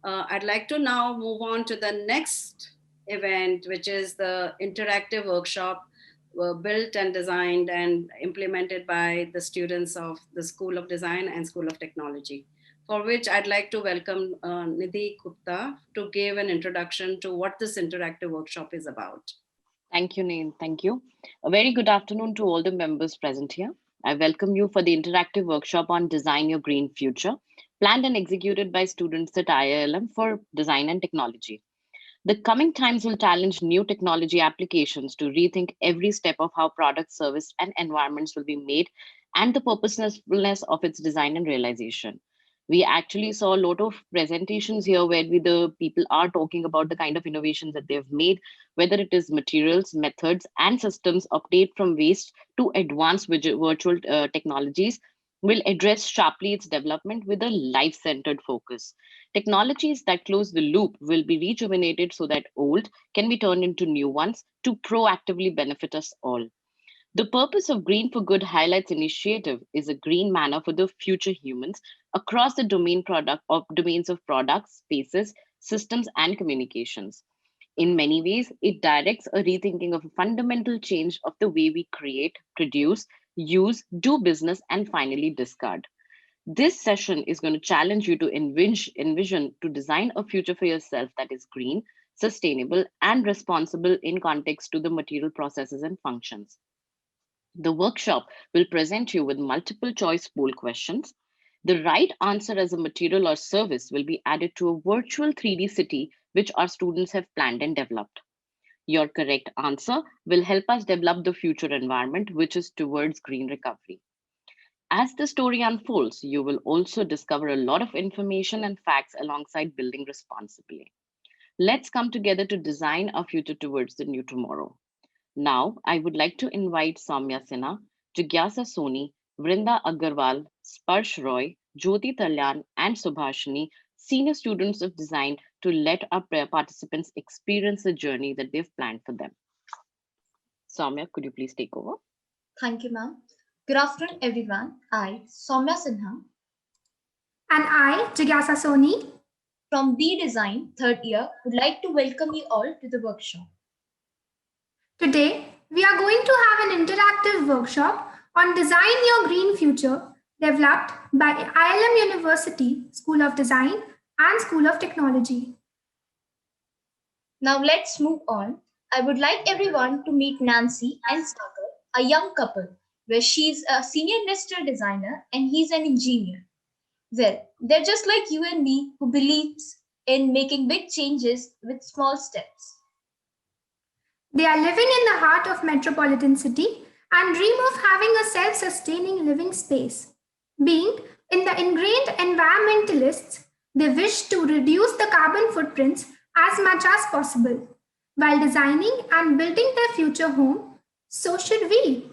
I'd like to now move on to the next event, which is the interactive workshop built and designed and implemented by the students of the School of Design and School of Technology, for which I'd like to welcome Nidhi Gupta to give an introduction to what this interactive workshop is about. Thank you, Nain. Thank you. A very good afternoon to all the members present here. I welcome you for the interactive workshop on Design Your Green Future, planned and executed by students at IILM for Design and Technology. The coming times will challenge new technology applications to rethink every step of how products, service, and environments will be made and the purposefulness of its design and realization. We actually saw a lot of presentations here where the people are talking about the kind of innovations that they've made, whether it is materials, methods, and systems update from waste to advanced virtual technologies will address sharply its development with a life-centered focus. Technologies that close the loop will be rejuvenated so that old can be turned into new ones to proactively benefit us all. The purpose of Green for Good highlights initiative is a green manner for the future humans across the domains of products, spaces, systems, and communications. In many ways, it directs a rethinking of a fundamental change of the way we create, produce, use, do business, and finally discard. This session is going to challenge you to envision to design a future for yourself that is green, sustainable, and responsible in context to the material processes and functions. The workshop will present you with multiple choice poll questions. The right answer as a material or service will be added to a virtual 3D city which our students have planned and developed. Your correct answer will help us develop the future environment, which is towards green recovery. As the story unfolds, you will also discover a lot of information and facts alongside building responsibly. Let's come together to design our future towards the new tomorrow. Now, I would like to invite Soumya Sinha, Jigyasa Soni, Vrinda Agarwal, Sparsh Roy, Jyoti Talyan, and Subhashini, senior students of design, to let our participants experience the journey that they've planned for them. Soumya, could you please take over? Thank you, ma'am. Good afternoon, everyone. I, Soumya Sinha. And I, Jigyasa Soni, from B Design, third year, would like to welcome you all to the workshop. Today, we are going to have an interactive workshop on Design Your Green Future, developed by IILM University, School of Design and School of Technology. Now let's move on. I would like everyone to meet Nancy and Sagar, a young couple, where she's a senior industrial designer and he's an engineer. Well, they're just like you and me, who believes in making big changes with small steps. They are living in the heart of metropolitan city and dream of having a self-sustaining living space. Being in the ingrained environmentalists, they wish to reduce the carbon footprints as much as possible. While designing and building their future home, so should we,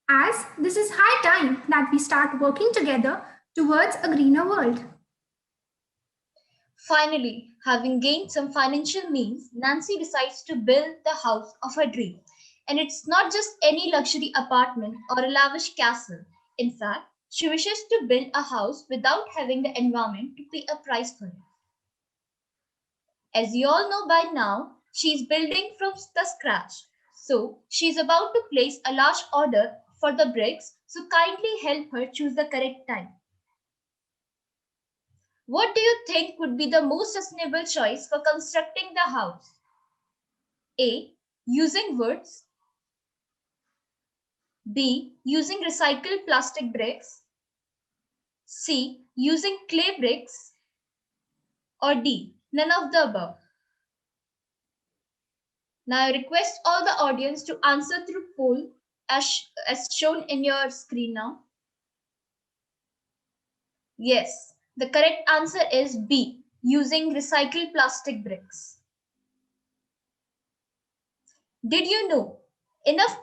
as this is high time that we start working together towards a greener world. Finally, having gained some financial means, Nancy decides to build the house of her dream. And it's not just any luxury apartment or a lavish castle. In fact, she wishes to build a house without having the environment to pay a price for it. As you all know by now, she is building from the scratch. So she is about to place a large order for the bricks, so kindly help her choose the correct time. What do you think would be the most sustainable choice for constructing the house? A. Using woods. B. Using recycled plastic bricks. C. Using clay bricks. Or D. None of the above. Now I request all the audience to answer through poll as shown in your screen now. Yes, the correct answer is B. Using recycled plastic bricks. Did you know enough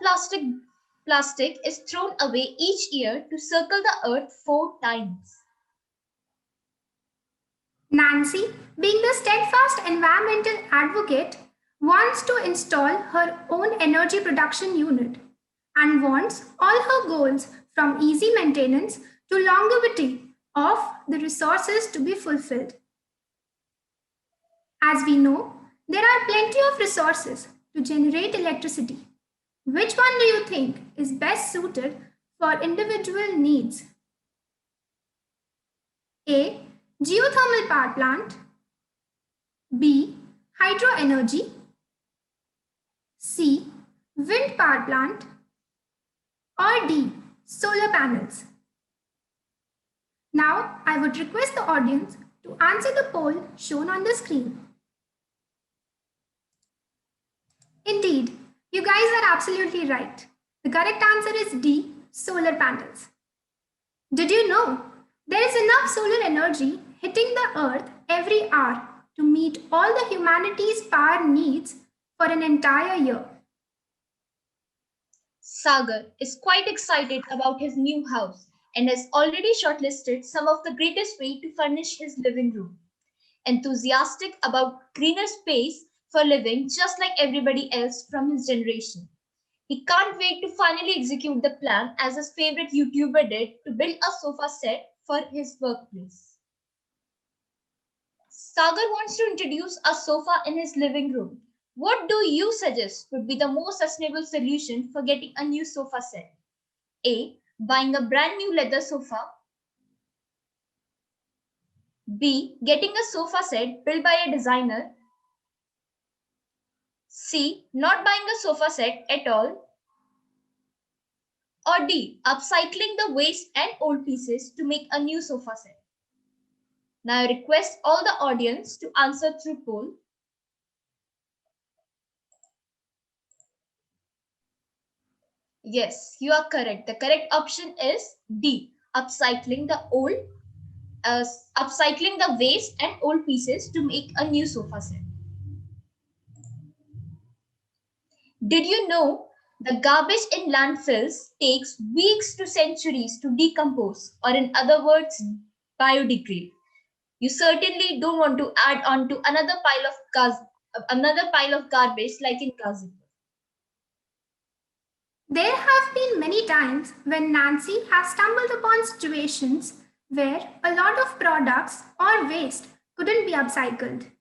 plastic is thrown away each year to circle the earth 4 times? Nancy, being the steadfast environmental advocate, wants to install her own energy production unit and wants all her goals from easy maintenance to longevity of the resources to be fulfilled. As we know, there are plenty of resources to generate electricity. Which one do you think is best suited for individual needs? A. Geothermal power plant. B. Hydro energy. C. Wind power plant. Or D. Solar panels. Now, I would request the audience to answer the poll shown on the screen. Indeed, you guys are absolutely right. The correct answer is D. Solar panels. Did you know there is enough solar energy hitting the earth every hour to meet all the humanity's power needs for an entire year? Sagar is quite excited about his new house and has already shortlisted some of the greatest way to furnish his living room. Enthusiastic about greener space for living just like everybody else from his generation. He can't wait to finally execute the plan as his favorite YouTuber did to build a sofa set for his workplace. Sagar wants to introduce a sofa in his living room. What do you suggest would be the most sustainable solution for getting a new sofa set? A. Buying a brand new leather sofa. B. Getting a sofa set built by a designer. C. Not buying a sofa set at all. Or D. Upcycling the waste and old pieces to make a new sofa set. Now I request all the audience to answer through poll. Yes, you are correct. The correct option is D. Upcycling the waste and old pieces to make a new sofa set. Did you know the garbage in landfills takes weeks to centuries to decompose, or in other words, biodegrade? You certainly don't want to add on to another pile of garbage like in Gazipur. There have been many times when Nancy has stumbled upon situations where a lot of products or waste couldn't be upcycled.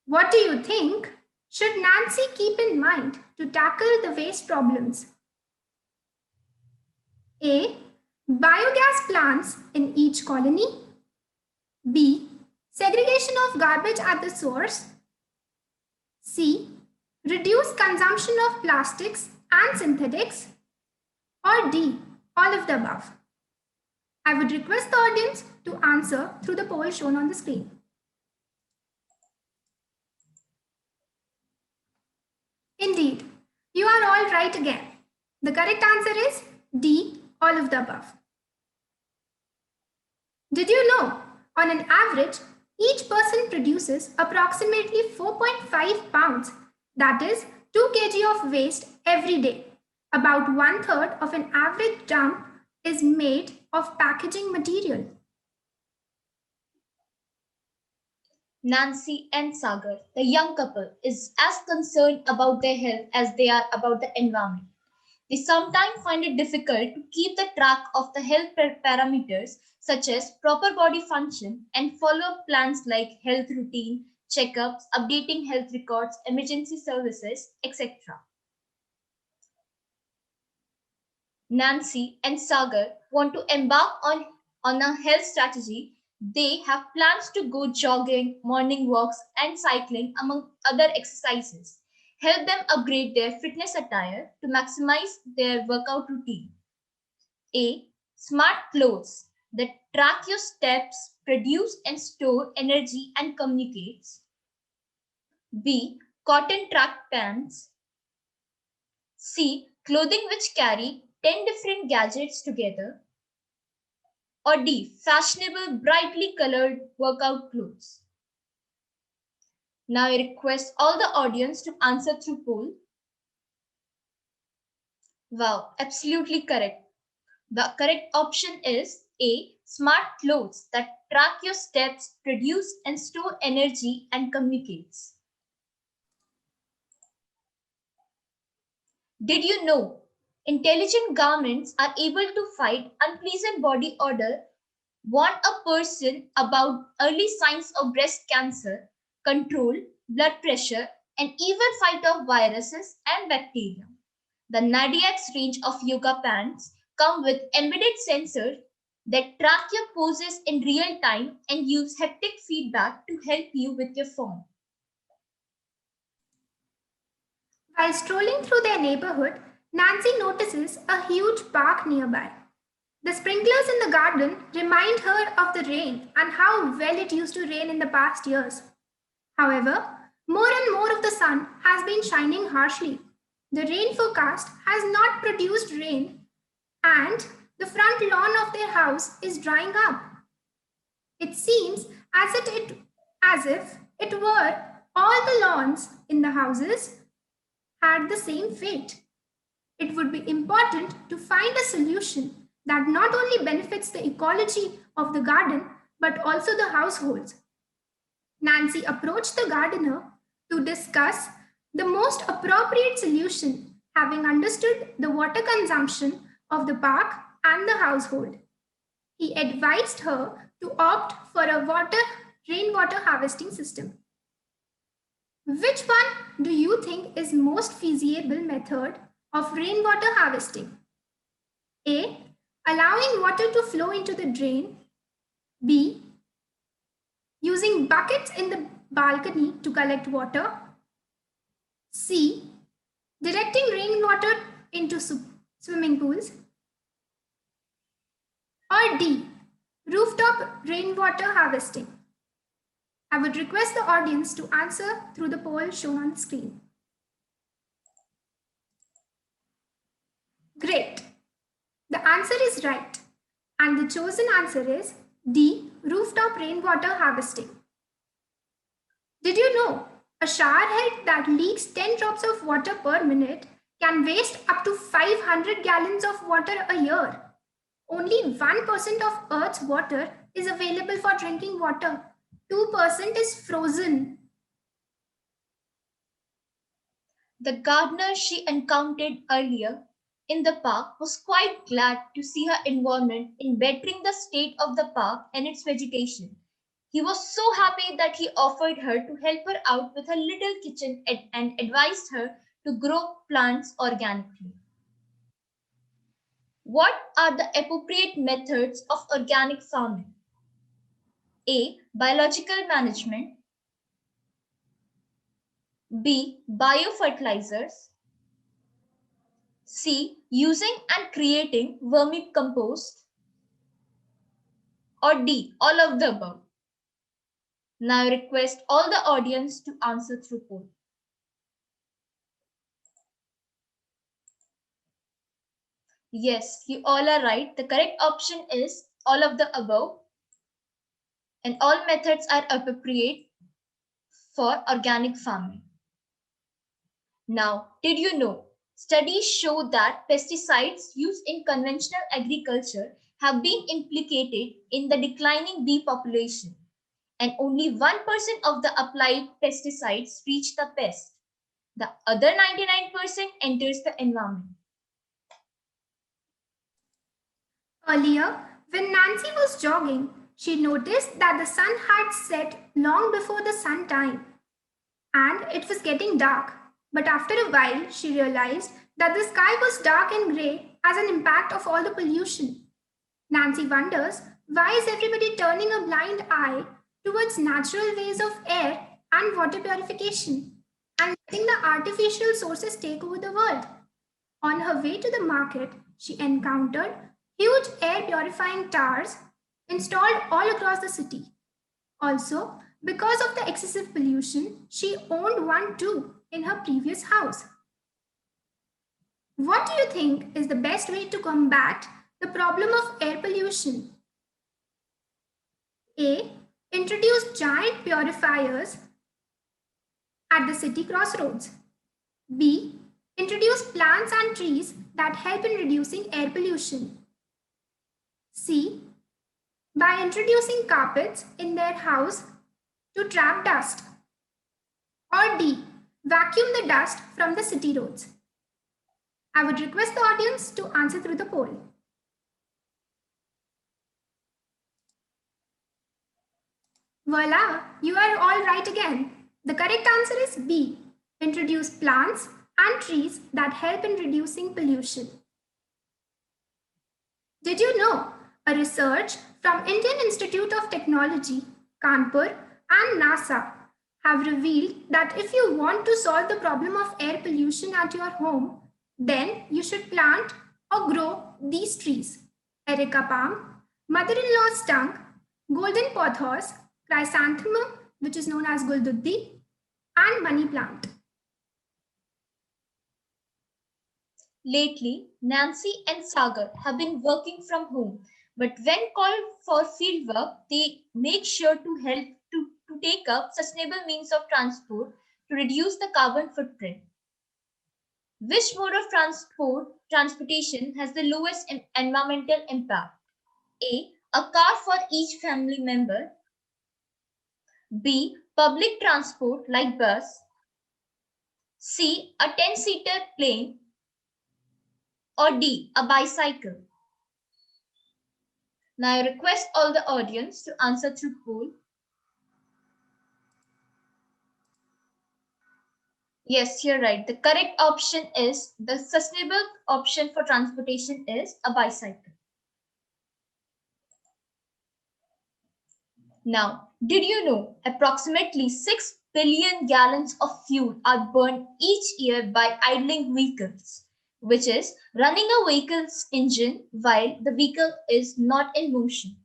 What do you think should Nancy keep in mind to tackle the waste problems? A. Biogas plants in each colony. B. Segregation of garbage at the source. C. Reduce consumption of plastics and synthetics. Or D. All of the above. I would request the audience to answer through the poll shown on the screen. Indeed, you are all right again. The correct answer is D. All of the above. Did you know, on an average, each person produces approximately 4.5 pounds, that is 2 kg of waste every day. About 1/3 of an average dump is made of packaging material. Nancy and Sagar, the young couple, is as concerned about their health as they are about the environment. They sometimes find it difficult to keep the track of the health parameters such as proper body function and follow-up plans like health routine, checkups, updating health records, emergency services, etc. Nancy and Sagar want to embark on a health strategy. They have plans to go jogging, morning walks, and cycling, among other exercises. Help them upgrade their fitness attire to maximize their workout routine. A. Smart clothes that track your steps, produce and store energy, and communicates. B. Cotton track pants. C. Clothing which carry 10 different gadgets together. Or D. Fashionable, brightly colored workout clothes. Now I request all the audience to answer through poll. Wow, absolutely correct. The correct option is A. Smart clothes that track your steps, produce and store energy, and communicates. Did you know intelligent garments are able to fight unpleasant body odor, warn a person about early signs of breast cancer, control blood pressure, and even fight off viruses and bacteria. The Nadiacs range of yoga pants come with embedded sensors that track your poses in real time and use haptic feedback to help you with your form. While strolling through their neighborhood, Nancy notices a huge park nearby. The sprinklers in the garden remind her of the rain and how well it used to rain in the past years. However, more and more of the sun has been shining harshly. The rain forecast has not produced rain, and the front lawn of their house is drying up. It seems as if it were all the lawns in the houses had the same fate. It would be important to find a solution that not only benefits the ecology of the garden but also the households. Nancy approached the gardener to discuss the most appropriate solution, having understood the water consumption of the park and the household. He advised her to opt for a rainwater harvesting system. Which one do you think is most feasible method of rainwater harvesting? A. Allowing water to flow into the drain. B. Using buckets in the balcony to collect water. C. Directing rainwater into swimming pools. Or D. Rooftop rainwater harvesting. I would request the audience to answer through the poll shown on the screen. Great. The answer is right. And the chosen answer is D. Rooftop rainwater harvesting. Did you know a shower head that leaks 10 drops of water per minute can waste up to 500 gallons of water a year? Only 1% of Earth's water is available for drinking water. 2% is frozen. The gardener she encountered earlier in the park was quite glad to see her involvement in bettering the state of the park and its vegetation. He was so happy that he offered her to help her out with her little kitchen and advised her to grow plants organically. What are the appropriate methods of organic farming? A. Biological management. B. Biofertilizers. C. Using and creating vermicompost. Or D. All of the above. Now I request all the audience to answer through poll. Yes, you all are right. The correct option is all of the above, and all methods are appropriate for organic farming. Now, did you know? Studies show that pesticides used in conventional agriculture have been implicated in the declining bee population, and only 1% of the applied pesticides reach the pest. The other 99% enters the environment. Earlier, when Nancy was jogging, she noticed that the sun had set long before the sun time and it was getting dark. But after a while, she realized that the sky was dark and grey as an impact of all the pollution. Nancy wonders, why is everybody turning a blind eye towards natural ways of air and water purification and letting the artificial sources take over the world? On her way to the market, she encountered huge air purifying towers installed all across the city. Also, because of the excessive pollution, she owned one too in her previous house. What do you think is the best way to combat the problem of air pollution? A. Introduce giant purifiers at the city crossroads. B. Introduce plants and trees that help in reducing air pollution. C. By introducing carpets in their house to trap dust. Or D. Vacuum the dust from the city roads. I would request the audience to answer through the poll. Voila, you are all right again. The correct answer is B. Introduce plants and trees that help in reducing pollution. Did you know a research from Indian Institute of Technology, Kanpur and NASA have revealed that if you want to solve the problem of air pollution at your home, then you should plant or grow these trees: Erica palm, mother-in-law's tongue, golden pothos, chrysanthemum, which is known as gulduddi, and money plant. Lately, Nancy and Sagar have been working from home, but when called for fieldwork, they make sure to help to take up sustainable means of transport to reduce the carbon footprint. Which mode of transportation has the lowest environmental impact? A car for each family member. B. Public transport like bus. C. A 10-seater plane. Or D. A bicycle. Now I request all the audience to answer through poll. Yes, you're right. The correct option is the sustainable option for transportation is a bicycle. Now, did you know approximately 6 billion gallons of fuel are burned each year by idling vehicles, which is running a vehicle's engine while the vehicle is not in motion?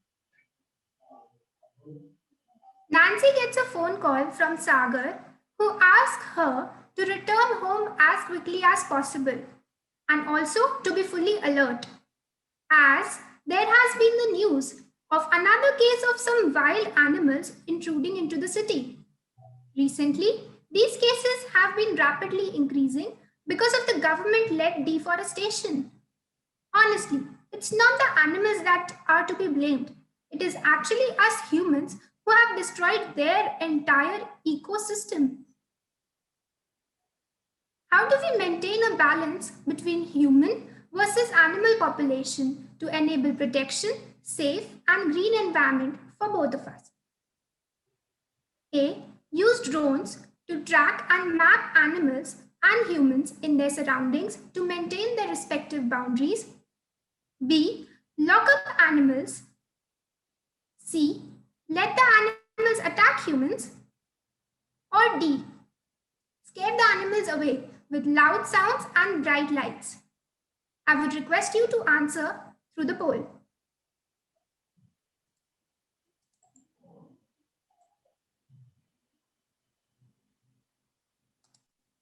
Nancy gets a phone call from Sagar, who asks her to return home as quickly as possible and also to be fully alert, as there has been the news of another case of some wild animals intruding into the city. Recently, these cases have been rapidly increasing because of the government led deforestation. Honestly, it's not the animals that are to be blamed. It is actually us humans who have destroyed their entire ecosystem. How do we maintain a balance between human versus animal population to enable protection, safe, and green environment for both of us? A. Use drones to track and map animals and humans in their surroundings to maintain their respective boundaries. B. Lock up animals. C. Let the animals attack humans. Or D. Scare the animals away with loud sounds and bright lights. I would request you to answer through the poll.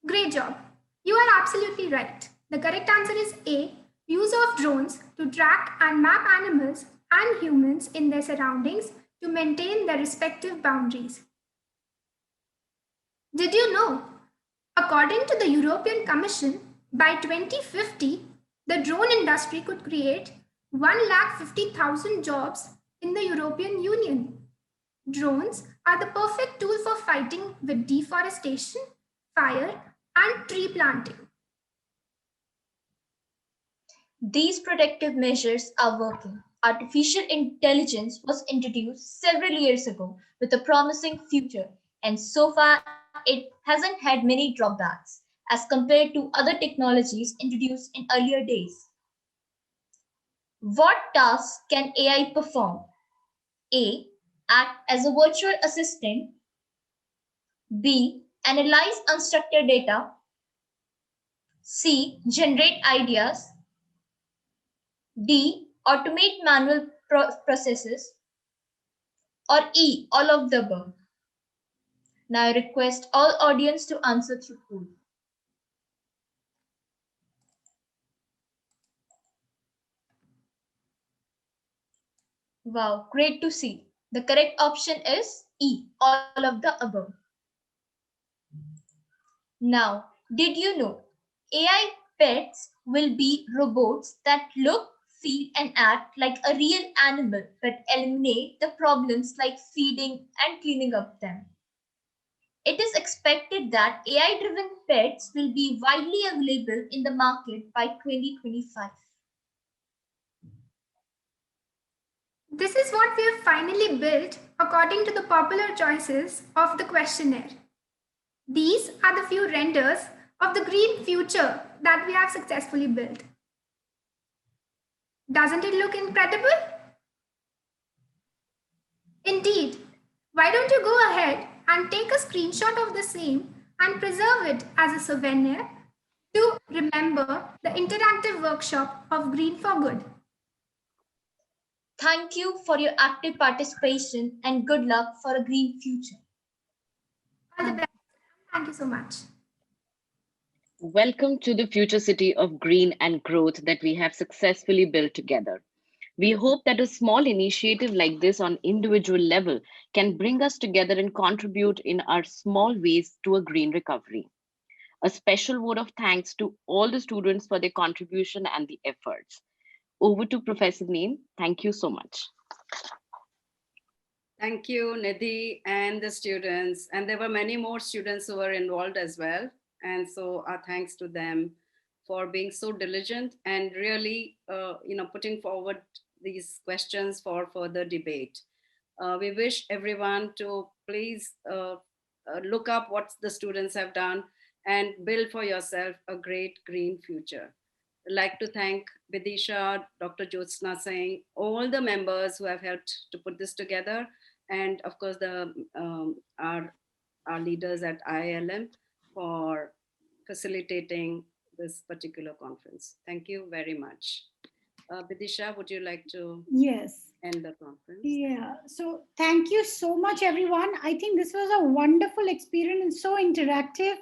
Great job. You are absolutely right. The correct answer is A. Use of drones to track and map animals and humans in their surroundings to maintain their respective boundaries. Did you know? According to the European Commission, by 2050, the drone industry could create 150,000 jobs in the European Union. Drones are the perfect tool for fighting with deforestation, fire, and tree planting. These protective measures are working. Artificial intelligence was introduced several years ago with a promising future, and so far it hasn't had many drawbacks as compared to other technologies introduced in earlier days. What tasks can AI perform? A. Act as a virtual assistant. B. Analyze unstructured data. C. Generate ideas. D. Automate manual processes. Or E. All of the above. Now I request all audience to answer through poll. Wow, great to see. The correct option is E. All of the above. Now, did you know AI pets will be robots that look, feel, and act like a real animal but eliminate the problems like feeding and cleaning up them? It is expected that AI-driven pets will be widely available in the market by 2025. This is what we have finally built according to the popular choices of the questionnaire. These are the few renders of the green future that we have successfully built. Doesn't it look incredible? Indeed. Why don't you go ahead and take a screenshot of the same and preserve it as a souvenir to remember the interactive workshop of Green for Good. Thank you for your active participation and good luck for a green future. All the best. Thank you so much. Welcome to the future city of green and growth that we have successfully built together. We hope that a small initiative like this on individual level can bring us together and contribute in our small ways to a green recovery. A special word of thanks to all the students for their contribution and the efforts. Over to Professor Neem. Thank you so much. Thank you, Nidhi, and the students. And there were many more students who were involved as well. And so our thanks to them for being so diligent and really, putting forward these questions for further debate. We wish everyone to please look up what the students have done and build for yourself a great green future. I'd like to thank Vidisha, Dr. Jyotsna Singh, all the members who have helped to put this together, and of course our leaders at IILM for facilitating this particular conference. Thank you very much. Vidisha, would you like to end the conference? Yeah, so thank you so much, everyone. I think this was a wonderful experience and so interactive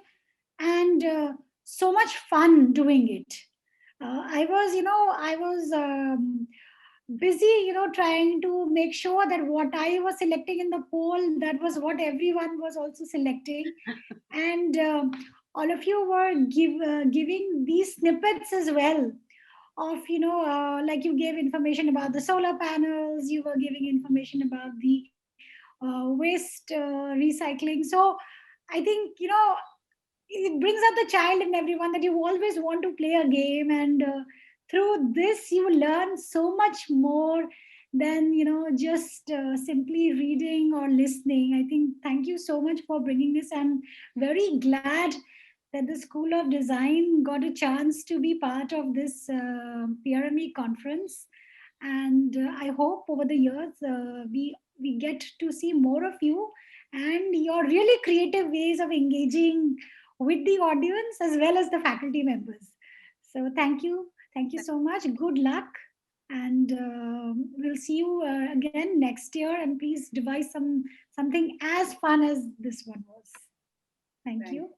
and so much fun doing it. I was busy, trying to make sure that what I was selecting in the poll, that was what everyone was also selecting. And all of you were giving these snippets as well of, like you gave information about the solar panels, you were giving information about the waste recycling. So I think, it brings out the child in everyone that you always want to play a game, and through this you learn so much more than just simply reading or listening. I think, thank you so much for bringing this. I'm very glad that the School of Design got a chance to be part of this PRME conference, and I hope over the years we get to see more of you and your really creative ways of engaging with the audience as well as the faculty members. So thank you so much. Good luck, and we'll see you again next year. And please devise something as fun as this one was. Thank you.